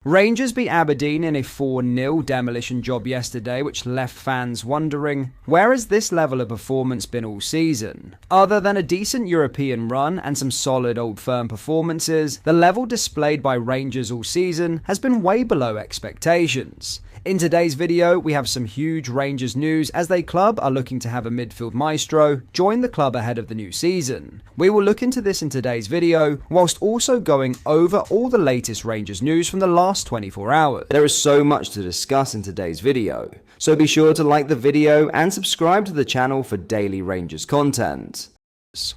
Rangers beat Aberdeen in a 4-0 demolition job yesterday, which left fans wondering, where has this level of performance been all season? Other than a decent European run and some solid Old Firm performances, the level displayed by Rangers all season has been way below expectations. In today's video, we have some huge Rangers news as they club are looking to have a midfield maestro join the club ahead of the new season. We will look into this in today's video, whilst also going over all the latest Rangers news from the last 24 hours. There is so much to discuss in today's video, so be sure to like the video and subscribe to the channel for daily Rangers content.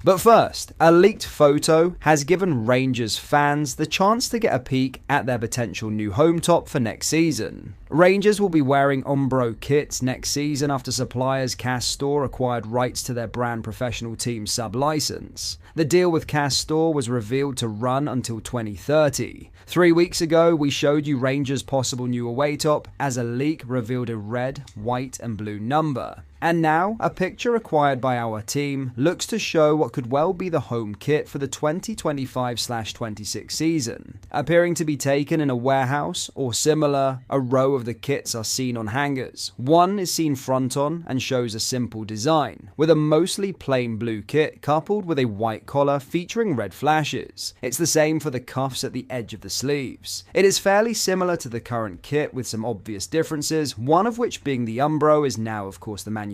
But first, a leaked photo has given Rangers fans the chance to get a peek at their potential new home top for next season. Rangers will be wearing Umbro kits next season after suppliers Castor acquired rights to their brand professional team sub-license. The deal with Castor was revealed to run until 2030. 3 weeks ago, we showed you Rangers' possible new away top as a leak revealed a red, white and blue number. And now, a picture acquired by our team looks to show what could well be the home kit for the 2025/26 season. Appearing to be taken in a warehouse or similar, a row of the kits are seen on hangers. One is seen front on and shows a simple design, with a mostly plain blue kit coupled with a white collar featuring red flashes. It's the same for the cuffs at the edge of the sleeves. It is fairly similar to the current kit with some obvious differences, one of which being the Umbro is now of course the manufacturer.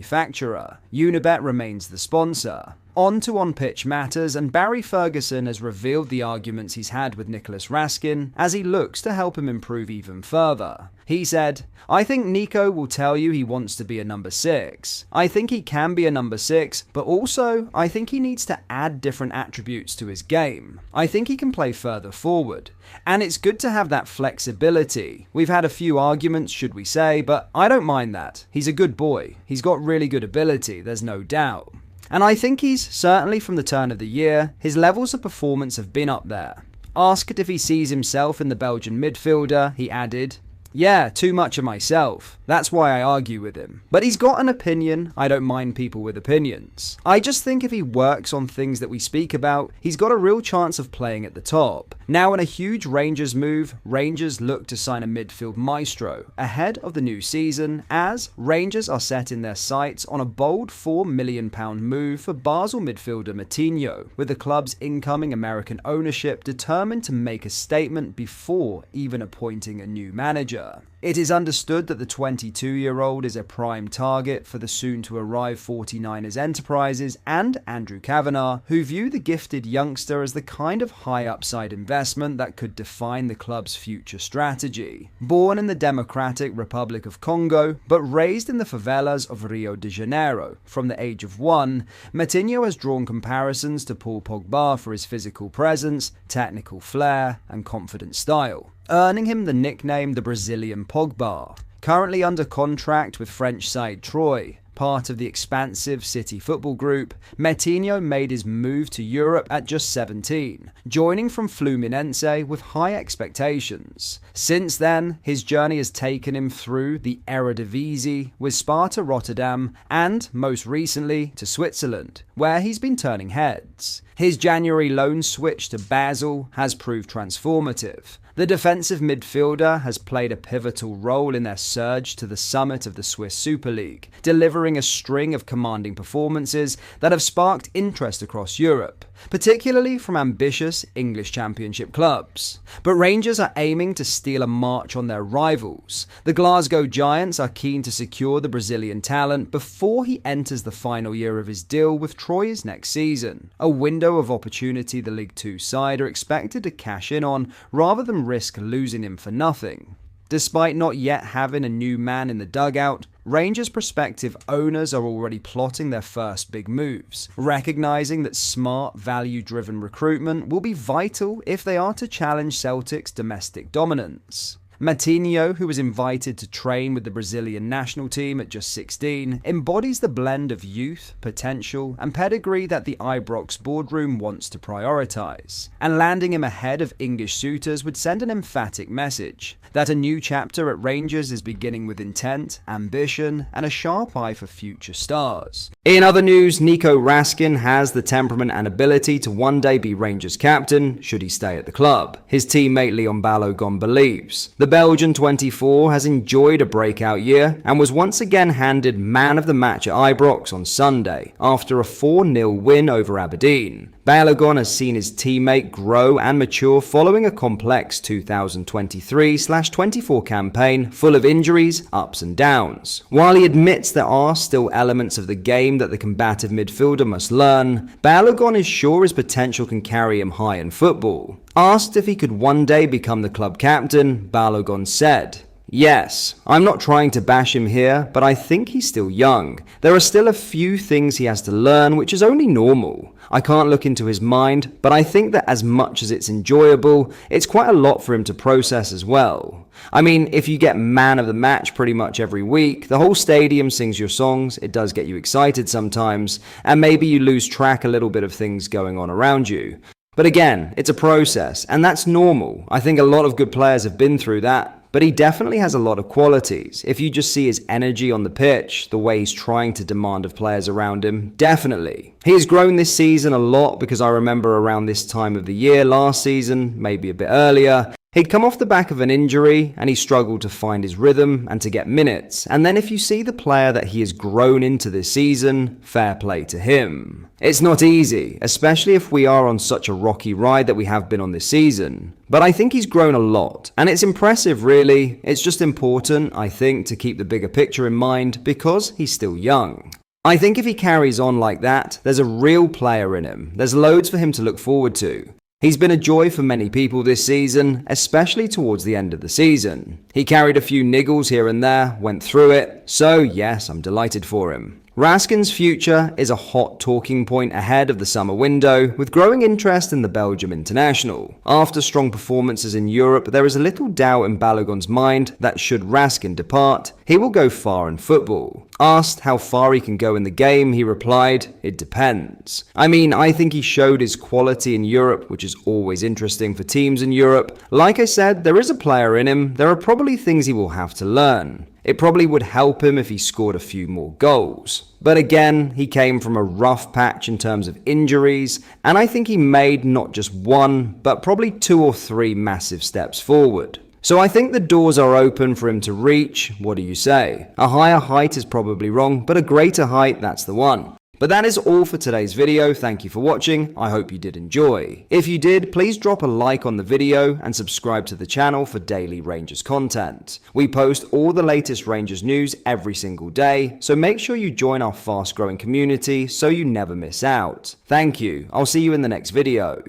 Unibet remains the sponsor. On to on-pitch matters, and Barry Ferguson has revealed the arguments he's had with Nicolas Raskin as he looks to help him improve even further. He said, "I think Nico will tell you he wants to be a number 6. I think he can be a number 6, but also I think he needs to add different attributes to his game. I think he can play further forward. And it's good to have that flexibility. We've had a few arguments, should we say, but I don't mind that. He's a good boy. He's got really good ability, there's no doubt. And I think he's, certainly from the turn of the year, his levels of performance have been up there." Asked if he sees himself in the Belgian midfielder, he added, "Yeah, too much of myself. That's why I argue with him. But he's got an opinion. I don't mind people with opinions. I just think if he works on things that we speak about, he's got a real chance of playing at the top." Now in a huge Rangers move, Rangers look to sign a midfield maestro ahead of the new season, as Rangers are setting their sights on a bold £4 million move for Basel midfielder Metinho, with the club's incoming American ownership determined to make a statement before even appointing a new manager. It is understood that the 22-year-old is a prime target for the soon-to-arrive 49ers Enterprises and Andrew Kavanagh, who view the gifted youngster as the kind of high-upside investment that could define the club's future strategy. Born in the Democratic Republic of Congo, but raised in the favelas of Rio de Janeiro from the age of 1, Metinho has drawn comparisons to Paul Pogba for his physical presence, technical flair, and confident style, earning him the nickname the Brazilian Pogba. Currently under contract with French side Troyes, part of the expansive City football group, Metinho made his move to Europe at just 17, joining from Fluminense with high expectations. Since then, his journey has taken him through the Eredivisie with Sparta Rotterdam and, most recently, to Switzerland, where he's been turning heads. His January loan switch to Basel has proved transformative. The defensive midfielder has played a pivotal role in their surge to the summit of the Swiss Super League, delivering a string of commanding performances that have sparked interest across Europe, particularly from ambitious English Championship clubs. But Rangers are aiming to steal a march on their rivals. The Glasgow Giants are keen to secure the Brazilian talent before he enters the final year of his deal with Troyes next season, a window of opportunity the League Two side are expected to cash in on rather than risk losing him for nothing. Despite not yet having a new man in the dugout, Rangers' prospective owners are already plotting their first big moves, recognizing that smart, value-driven recruitment will be vital if they are to challenge Celtic's domestic dominance. Metinho, who was invited to train with the Brazilian national team at just 16, embodies the blend of youth, potential, and pedigree that the Ibrox boardroom wants to prioritise. And landing him ahead of English suitors would send an emphatic message that a new chapter at Rangers is beginning with intent, ambition, and a sharp eye for future stars. In other news, Nico Raskin has the temperament and ability to one day be Rangers captain, should he stay at the club. His teammate Leon Balogun believes. The Belgian 24 has enjoyed a breakout year and was once again handed man of the match at Ibrox on Sunday after a 4-0 win over Aberdeen. Balogun has seen his teammate grow and mature following a complex 2023/24 campaign full of injuries, ups and downs. While he admits there are still elements of the game that the combative midfielder must learn, Balogun is sure his potential can carry him high in football. Asked if he could one day become the club captain, Balogun said, "Yes, I'm not trying to bash him here, but I think he's still young. There are still a few things he has to learn, which is only normal. I can't look into his mind, but I think that as much as it's enjoyable, it's quite a lot for him to process as well. I mean, if you get man of the match pretty much every week, the whole stadium sings your songs, it does get you excited sometimes, and maybe you lose track a little bit of things going on around you. But again, it's a process, and that's normal. I think a lot of good players have been through that. But he definitely has a lot of qualities. If you just see his energy on the pitch, the way he's trying to demand of players around him, definitely. He has grown this season a lot because I remember around this time of the year last season, maybe a bit earlier, he'd come off the back of an injury and he struggled to find his rhythm and to get minutes. And then if you see the player that he has grown into this season, fair play to him. It's not easy, especially if we are on such a rocky ride that we have been on this season. But I think he's grown a lot, and it's impressive really. It's just important, I think, to keep the bigger picture in mind because he's still young. I think if he carries on like that, there's a real player in him. There's loads for him to look forward to. He's been a joy for many people this season, especially towards the end of the season. He carried a few niggles here and there, went through it, so yes, I'm delighted for him. Raskin's future is a hot talking point ahead of the summer window, with growing interest in the Belgium international. After strong performances in Europe, there is a little doubt in Balogun's mind that should Raskin depart, he will go far in football. Asked how far he can go in the game, he replied, "It depends." I mean, I think he showed his quality in Europe, which is always interesting for teams in Europe. Like I said, there is a player in him. There are probably things he will have to learn. It probably would help him if he scored a few more goals. But again, he came from a rough patch in terms of injuries, and I think he made not just one, but probably 2 or 3 massive steps forward. So I think the doors are open for him to reach. What do you say? A higher height is probably wrong, but a greater height, that's the one. But that is all for today's video. Thank you for watching. I hope you did enjoy. If you did, please drop a like on the video and subscribe to the channel for daily Rangers content. We post all the latest Rangers news every single day, so make sure you join our fast growing community so you never miss out. Thank you. I'll see you in the next video.